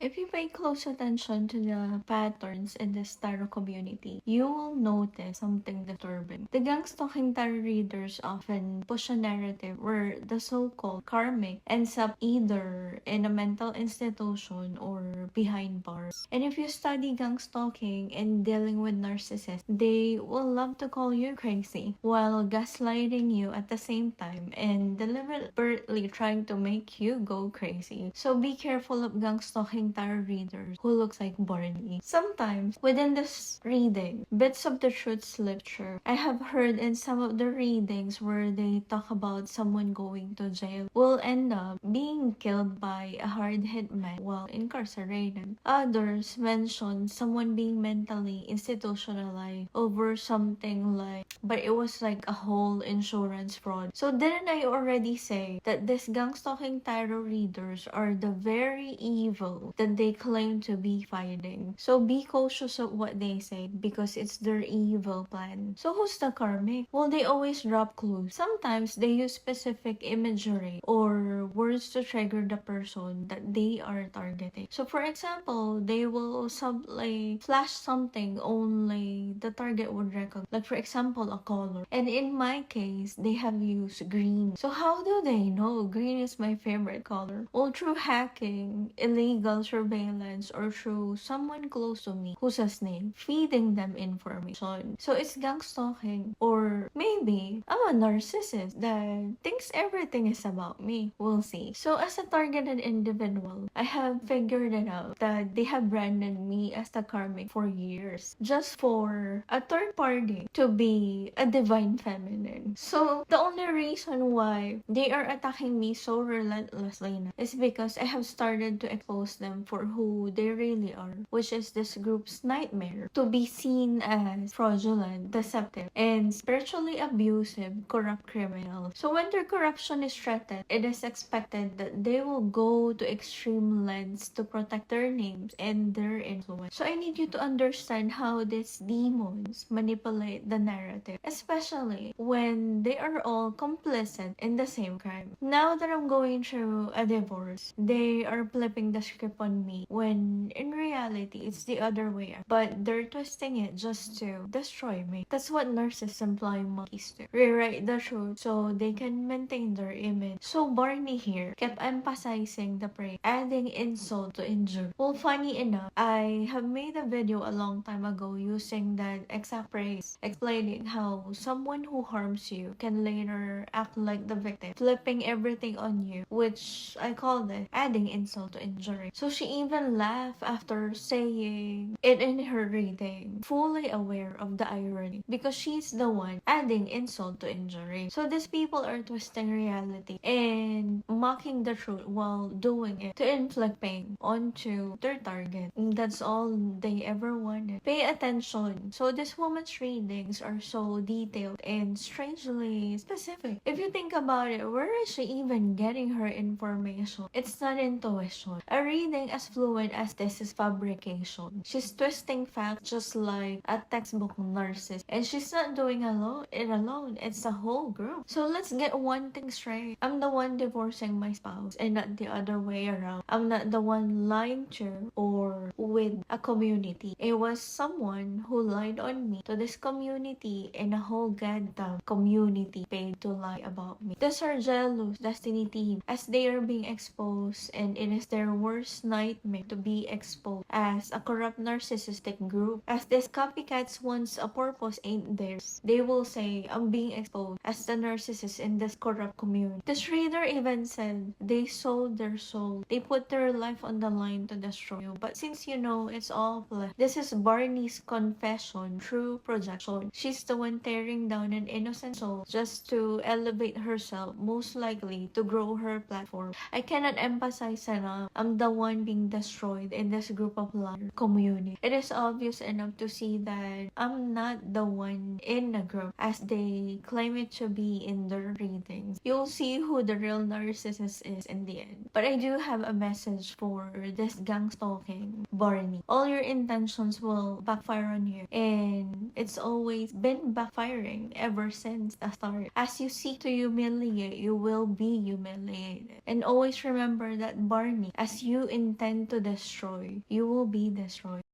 If you pay close attention to the patterns in this tarot community, you will notice something disturbing. The gang stalking tarot readers often push a narrative where the so-called karmic ends up either in a mental institution or behind bars. And if you study gang stalking and dealing with narcissists, they will love to call you crazy while gaslighting you at the same time and deliberately trying to make you go crazy. So be careful of gang stalking tarot readers who looks like Barney. Sometimes, within this reading, bits of the truth slip through. I have heard in some of the readings where they talk about someone going to jail will end up being killed by a hard-hit man while incarcerated. Others mention someone being mentally institutionalized over something like, but it was like a whole insurance fraud. So didn't I already say that these gang stalking tarot readers are the very evil that they claim to be fighting? So be cautious of what they say because it's their evil plan. So who's the karmic? Well, they always drop clues. Sometimes they use specific imagery or words to trigger the person that they are targeting. So for example, they will flash something only the target would recognize. Like for example, a color. And in my case, they have used green. So how do they know green is my favorite color? Well, through hacking, illegal surveillance, or through someone close to me who's a snake, feeding them information. So it's gang stalking. Or maybe I'm a narcissist that thinks everything is about me. We'll see. So as a targeted individual, I have figured it out that they have branded me as the karmic for years just for a third party to be a divine feminine. So the only reason why they are attacking me so relentlessly now is because I have started to expose them for who they really are, which is this group's nightmare to be seen as fraudulent, deceptive, and spiritually abusive, corrupt criminals. So when their corruption is threatened, it is expected that they will go to extreme lengths to protect their names and their influence. So I need you to understand how these demons manipulate the narrative, especially when they are all complicit in the same crime. Now that I'm going through a divorce, they are flipping the script on me when in reality it's the other way around. But they're twisting it just to destroy me. That's what narcissists employ monkeys do. Rewrite the truth so they can maintain their image. So Barney here kept emphasizing the praise, adding insult to injury. Well, funny enough, I have made a video a long time ago using that exact phrase, explaining how someone who harms you can later act like the victim, flipping everything on you, which I call it adding insult to injury. So she even laughed after saying it in her reading, fully aware of the irony, because she's the one adding insult to injury. So these people are twisting reality and mocking the truth while doing it to inflict pain onto their target. And that's all they ever wanted. Pay attention. So this woman's readings are so detailed and strangely specific. If you think about it, where is she even getting her information? It's not intuition. A reading as fluent as this is fabrication. She's twisting facts just like a textbook narcissist. And she's not doing it alone. It's a whole group. So let's get one thing straight. I'm the one divorcing my spouse and not the other way around. I'm not the one lying to or with a community. It was someone who lied on me to this community and a whole goddamn community paid to lie about me. These are jealous Destiny team as they are being exposed, and it is their worst nightmare to be exposed as a corrupt narcissistic group. As these copycats once a purpose ain't theirs, they will say I'm being exposed as the narcissist in this corrupt community. This reader even said they sold their soul. They put their life on the line to destroy you. But since you know it's all flesh, this is Barney's confession through projection. She's the one tearing down an innocent soul just to elevate herself, most likely to grow her platform. I cannot emphasize enough, I'm the one being destroyed in this group of liar community. It is obvious enough to see that I'm not the one in the group as they claim it to be in their readings. You'll see who the real narcissist is in the end. But I do have a message for this gang stalking Barney. All your intentions will backfire on you, and it's always been backfiring ever since the start. As you seek to humiliate, you will be humiliated. And always remember that Barney, as you intend to destroy, you will be destroyed.